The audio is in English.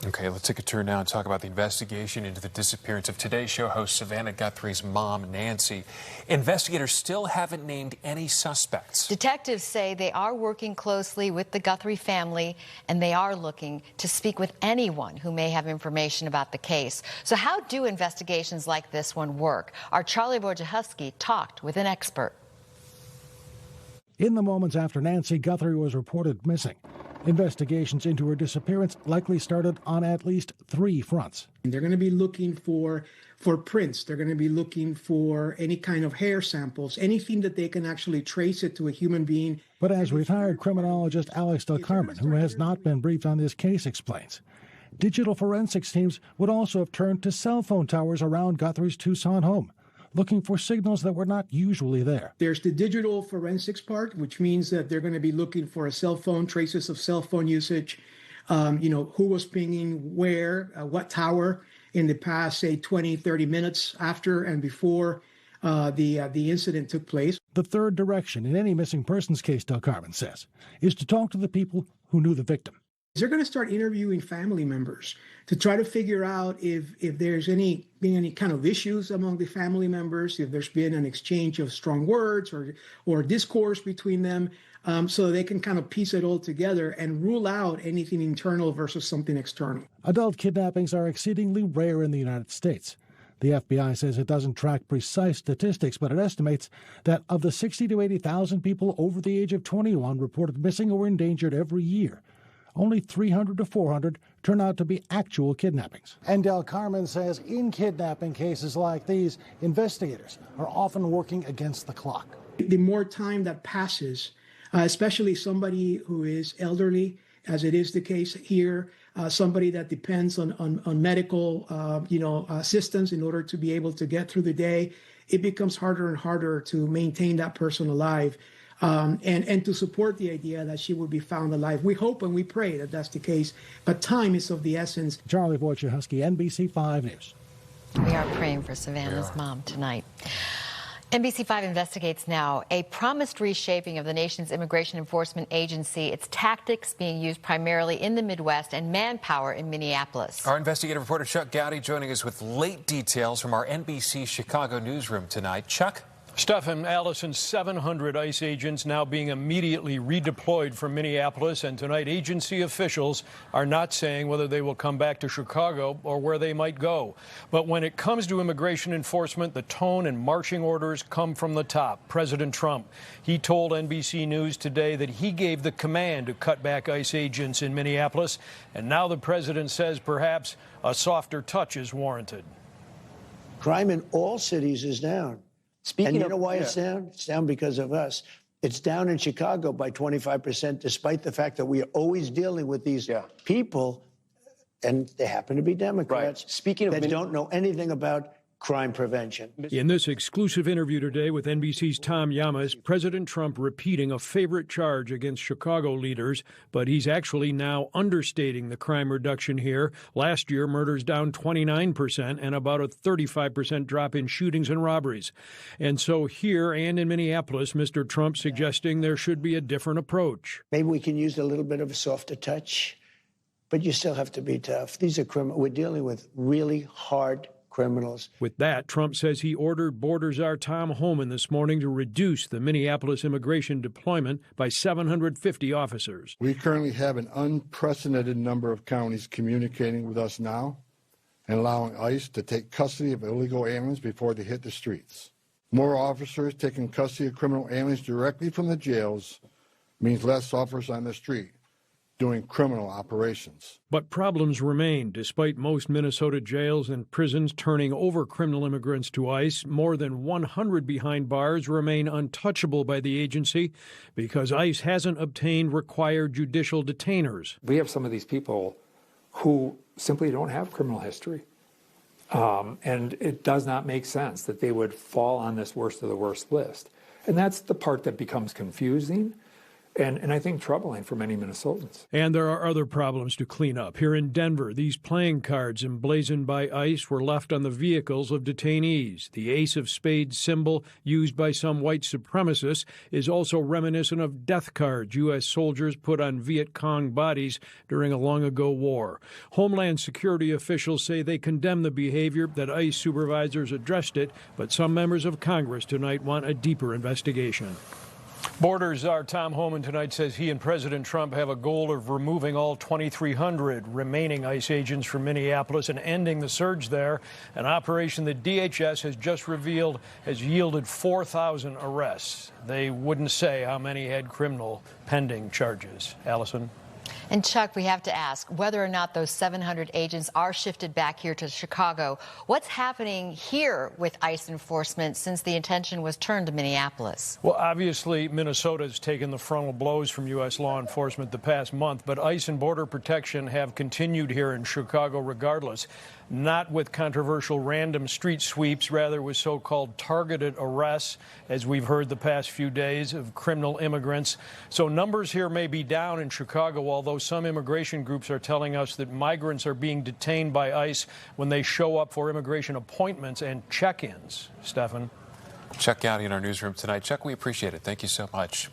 Okay, let's take a turn now and talk about the investigation into the disappearance of Today Show host Savannah Guthrie's mom, Nancy. Investigators still haven't named any suspects. Detectives say they are working closely with the Guthrie family, and they are looking to speak with anyone who may have information about the case. So how do investigations like this one work? Our Charlie Wojciechowski talked with an expert. In the moments after Nancy Guthrie was reported missing, investigations into her disappearance likely started on at least 3 fronts. They're going to be looking for prints. They're going to be looking for any kind of hair samples, anything that they can actually trace it to a human being. But as retired criminologist Alex Del Carmen, who has not been briefed on this case, explains, digital forensics teams would also have turned to cell phone towers around Guthrie's Tucson home, looking for signals that were not usually there. There's the digital forensics part, which means that they're going to be looking for a cell phone, traces of cell phone usage, who was pinging where, what tower in the past, say, 20, 30 minutes after and before the incident took place. The third direction in any missing persons case, Del Carmen says, is to talk to the people who knew the victim. They're going to start interviewing family members to try to figure out if there's been any kind of issues among the family members, if there's been an exchange of strong words or discourse between them, so they can kind of piece it all together and rule out anything internal versus something external. Adult kidnappings are exceedingly rare in the United States. The FBI says it doesn't track precise statistics, but it estimates that of the 60,000 to 80,000 people over the age of 21 reported missing or endangered every year, only 300 to 400 turn out to be actual kidnappings. And Del Carmen says in kidnapping cases like these, investigators are often working against the clock. The more time that passes, especially somebody who is elderly, as it is the case here, somebody that depends on medical assistance in order to be able to get through the day, it becomes harder and harder to maintain that person alive. And to support the idea that she would be found alive. We hope and we pray that that's the case, but time is of the essence. Charlie Wojciechowski, NBC 5 News. We are praying for Savannah's mom tonight. NBC 5 investigates now a promised reshaping of the nation's immigration enforcement agency, its tactics being used primarily in the Midwest and manpower in Minneapolis. Our investigative reporter Chuck Goudie joining us with late details from our NBC Chicago newsroom tonight. Chuck? Stephen, Allison, 700 ICE agents now being immediately redeployed from Minneapolis, and tonight agency officials are not saying whether they will come back to Chicago or where they might go. But when it comes to immigration enforcement, the tone and marching orders come from the top. President Trump, he told NBC News today that he gave the command to cut back ICE agents in Minneapolis, and now the president says perhaps a softer touch is warranted. Crime in all cities is down. And you know why it's down? It's down because of us. It's down in Chicago by 25%, despite the fact that we are always dealing with these people, and they happen to be Democrats. Right. Speaking of that don't know anything about crime prevention. In this exclusive interview today with NBC's Tom Llamas, President Trump repeating a favorite charge against Chicago leaders, but he's actually now understating the crime reduction here. Last year, murders down 29% and about a 35% drop in shootings and robberies. And so here and in Minneapolis, Mr. Trump suggesting there should be a different approach. Maybe we can use a little bit of a softer touch, but you still have to be tough. These are criminals. We're dealing with really hard criminals. With that, Trump says he ordered Border Czar Tom Homan this morning to reduce the Minneapolis immigration deployment by 750 officers. We currently have an unprecedented number of counties communicating with us now and allowing ICE to take custody of illegal aliens before they hit the streets. More officers taking custody of criminal aliens directly from the jails means less officers on the street doing criminal operations. But problems remain. Despite most Minnesota jails and prisons turning over criminal immigrants to ICE, more than 100 behind bars remain untouchable by the agency because ICE hasn't obtained required judicial detainers. We have some of these people who simply don't have criminal history. And it does not make sense that they would fall on this worst of the worst list. And that's the part that becomes confusing. and I think troubling for many Minnesotans. And there are other problems to clean up. Here in Denver, these playing cards emblazoned by ICE were left on the vehicles of detainees. The ace of spades symbol used by some white supremacists is also reminiscent of death cards U.S. soldiers put on Viet Cong bodies during a long-ago war. Homeland Security officials say they condemn the behavior, that ICE supervisors addressed it, but some members of Congress tonight want a deeper investigation. Border Czar Tom Homan tonight says he and President Trump have a goal of removing all 2,300 remaining ICE agents from Minneapolis and ending the surge there, an operation that DHS has just revealed has yielded 4,000 arrests. They wouldn't say how many had criminal pending charges. Allison? And Chuck, we have to ask whether or not those 700 agents are shifted back here to Chicago. What's happening here with ICE enforcement since the attention was turned to Minneapolis? Well, obviously, Minnesota has taken the frontal blows from U.S. law enforcement the past month, but ICE and Border Protection have continued here in Chicago regardless. Not with controversial random street sweeps, rather with so-called targeted arrests, as we've heard the past few days, of criminal immigrants. So numbers here may be down in Chicago, although some immigration groups are telling us that migrants are being detained by ICE when they show up for immigration appointments and check-ins. Stefan? Chuck Goudie in our newsroom tonight. Chuck, we appreciate it. Thank you so much.